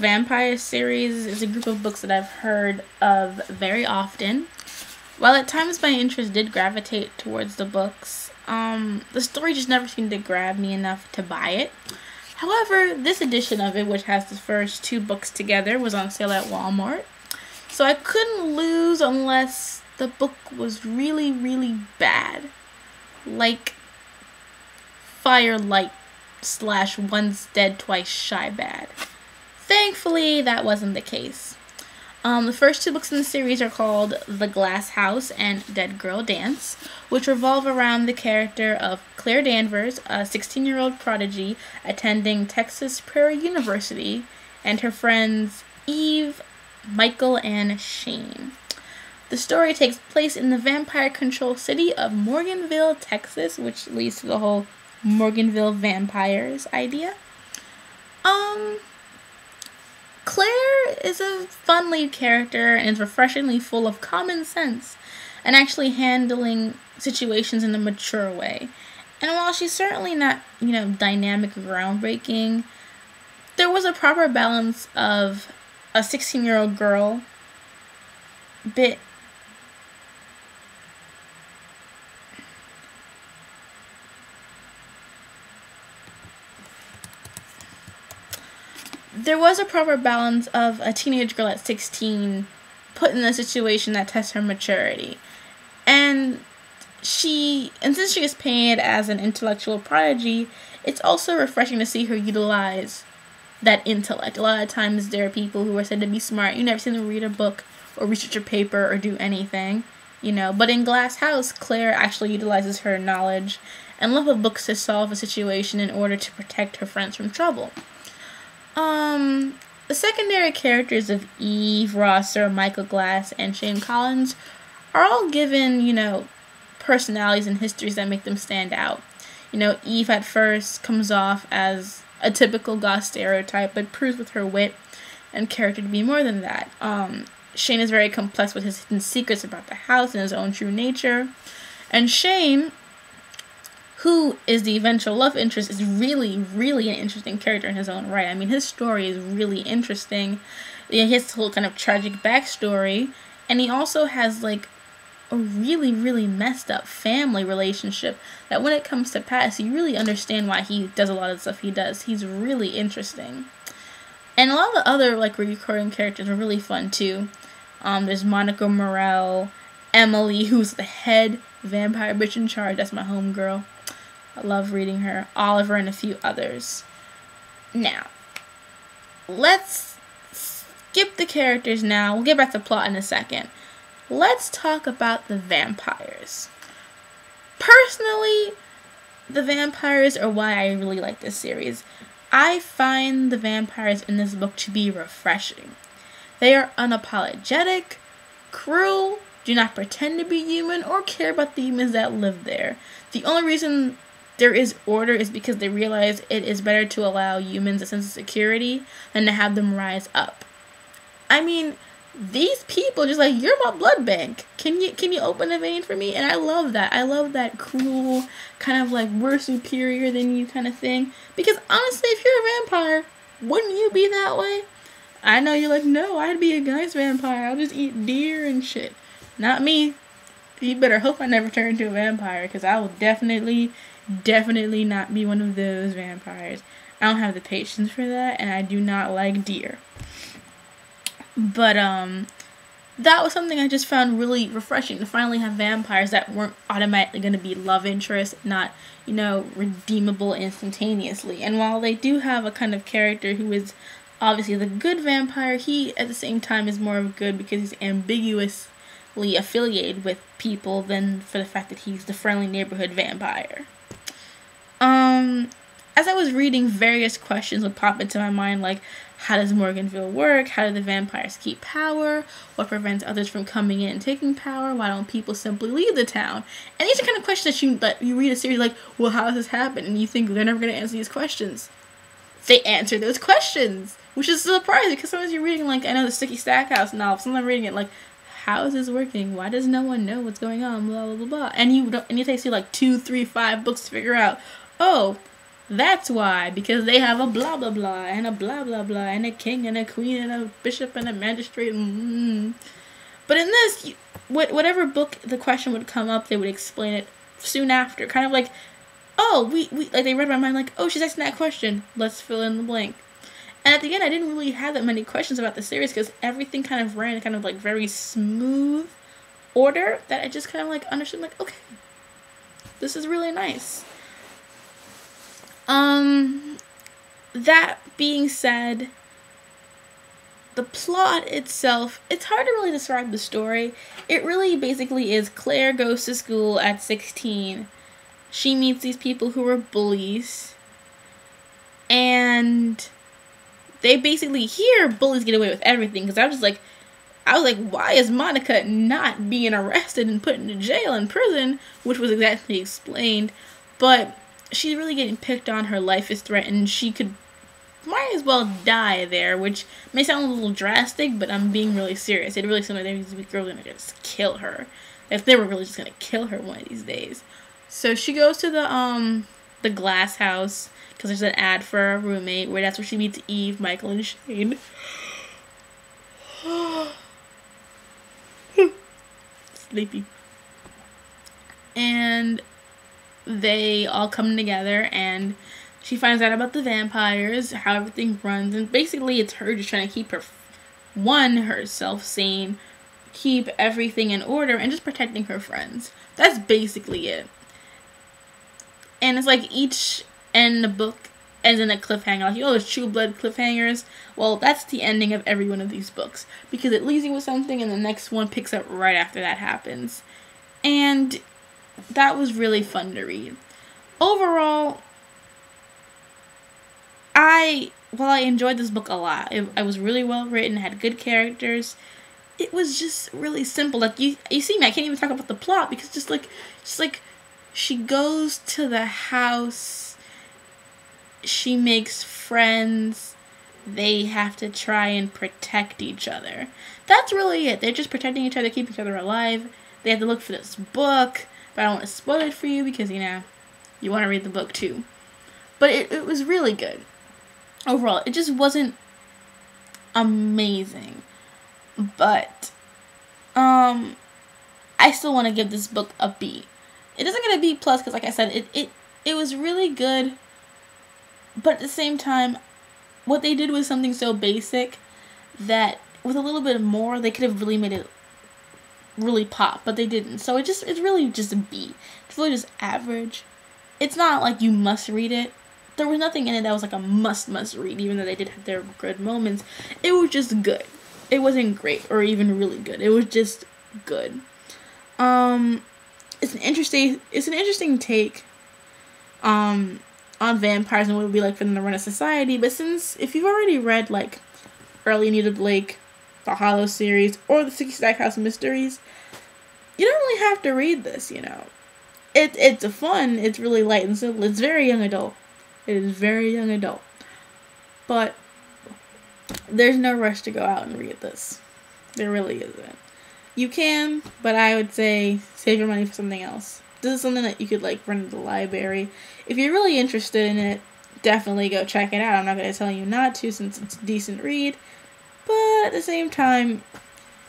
Vampires series is a group of books that I've heard of very often. While at times my interest did gravitate towards the books, the story just never seemed to grab me enough to buy it. However, this edition of it, which has the first 2 books together, was on sale at Walmart. So I couldn't lose unless the book was really, really bad. Like Firelight / Once Dead Twice Shy bad. Thankfully, that wasn't the case. The first 2 books in the series are called The Glass House and Dead Girl Dance, which revolve around the character of Claire Danvers, a 16-year-old prodigy attending Texas Prairie University, and her friends Eve, Michael, and Shane. The story takes place in the vampire-controlled city of Morganville, Texas, which leads to the whole Morganville Vampires idea. Claire is a fun lead character and is refreshingly full of common sense and actually handling situations in a mature way. And while she's certainly not, dynamic or groundbreaking, there was a proper balance of a 16-year-old girl There was a proper balance of a teenage girl at 16 put in a situation that tests her maturity. And since she is painted as an intellectual prodigy, it's also refreshing to see her utilize that intellect. A lot of times there are people who are said to be smart. You never see them read a book or research a paper or do anything, But in Glass House, Claire actually utilizes her knowledge and love of books to solve a situation in order to protect her friends from trouble. The secondary characters of Eve, Rosser, Michael Glass, and Shane Collins are all given, personalities and histories that make them stand out. Eve at first comes off as a typical goth stereotype, but proves with her wit and character to be more than that. Shane is very complex with his hidden secrets about the house and his own true nature. And Shane, who is the eventual love interest, is really, really an interesting character in his own right. I mean, his story is really interesting. He has this whole kind of tragic backstory, and he also has, a really, really messed up family relationship that when it comes to pass, you really understand why he does a lot of the stuff he does. He's really interesting. And a lot of the other, recurring characters are really fun, too. There's Monica Morell, Emily, who's the head vampire bitch in charge. That's my homegirl. I love reading her. Oliver, and a few others. Now, let's skip the characters now. We'll get back to plot in a second. Let's talk about the vampires. Personally, the vampires are why I really like this series. I find the vampires in this book to be refreshing. They are unapologetic, cruel, do not pretend to be human, or care about the humans that live there. The only reason there is order is because they realize it is better to allow humans a sense of security than to have them rise up. I mean, these people just you're my blood bank. Can you open a vein for me? And I love that. I love that cruel kind of we're superior than you kind of thing. Because honestly, if you're a vampire, wouldn't you be that way? I know you're no, I'd be a nice vampire. I'll just eat deer and shit. Not me. You better hope I never turn into a vampire, because I will definitely not be one of those vampires. I don't have the patience for that, and I do not like deer. But that was something I just found really refreshing, to finally have vampires that weren't automatically going to be love interests, not, redeemable instantaneously. And while they do have a kind of character who is obviously the good vampire, he at the same time is more of good because he's ambiguously affiliated with people than for the fact that he's the friendly neighborhood vampire. As I was reading, various questions would pop into my mind, how does Morganville work? How do the vampires keep power? What prevents others from coming in and taking power? Why don't people simply leave the town? And these are kind of questions that you read a series well, how does this happen? And you think they're never going to answer these questions. They answer those questions, which is surprising because sometimes you're reading, I know the Sticky Stackhouse novel, sometimes I'm reading it how is this working? Why does no one know what's going on? Blah, blah, blah, blah. And it takes you 2, 3, 5 books to figure out, That's why, because they have a blah blah blah and a blah blah blah and a king and a queen and a bishop and a magistrate. But in this, whatever book the question would come up, they would explain it soon after. Kind of like, oh, we like they read my mind like, oh, she's asking that question. Let's fill in the blank. And at the end, I didn't really have that many questions about the series because everything kind of ran kind of like very smooth order that I just kind of like understood like, okay, this is really nice. That being said, the plot itself, it's hard to really describe the story. It really basically is Claire goes to school at 16. She meets these people who are bullies. And they basically hear bullies get away with everything. Because I was like, why is Monica not being arrested and put into jail and prison? Which was exactly explained. But she's really getting picked on. Her life is threatened. She might as well die there, which may sound a little drastic, but I'm being really serious. It really seemed like these girls were going to just kill her. If they were really just going to kill her one of these days. So she goes to the glass house, because there's an ad for a roommate, where that's where she meets Eve, Michael, and Shane. Sleepy. And they all come together, and she finds out about the vampires, how everything runs, and basically it's her just trying to keep herself sane, keep everything in order, and just protecting her friends. That's basically it. And it's like each end of the book ends in a cliffhanger. Like, you know those True Blood cliffhangers? Well, that's the ending of every one of these books, because it leaves you with something and the next one picks up right after that happens. And that was really fun to read. Overall, while I enjoyed this book a lot, it was really well written, had good characters. It was just really simple. Like, you see me, I can't even talk about the plot because just like she goes to the house, she makes friends, they have to try and protect each other. That's really it. They're just protecting each other, keeping each other alive. They have to look for this book, but I don't want to spoil it for you because, you know, you want to read the book too. But it was really good. Overall, it just wasn't amazing. But I still want to give this book a B. It doesn't get a B plus because, like I said, it was really good. But at the same time, what they did was something so basic that with a little bit more, they could have really made it really pop, but they didn't. So it's really just a B. It's really just average. It's not like you must read it. There was nothing in it that was like a must read, even though they did have their good moments. It was just good. It wasn't great or even really good. It was just good. It's an interesting take on vampires and what it would be like for them to run a society. But if you've already read like early Anita Blake, the Hollow series, or the 60 Stack House Mysteries, you don't really have to read this, you know. It's fun, it's really light and simple, it's very young adult. It is very young adult. But there's no rush to go out and read this. There really isn't. You can, but I would say save your money for something else. This is something that you could like rent at the library. If you're really interested in it, definitely go check it out. I'm not going to tell you not to since it's a decent read. But at the same time,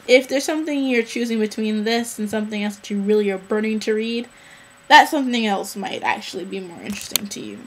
if there's something you're choosing between this and something else that you really are burning to read, that something else might actually be more interesting to you.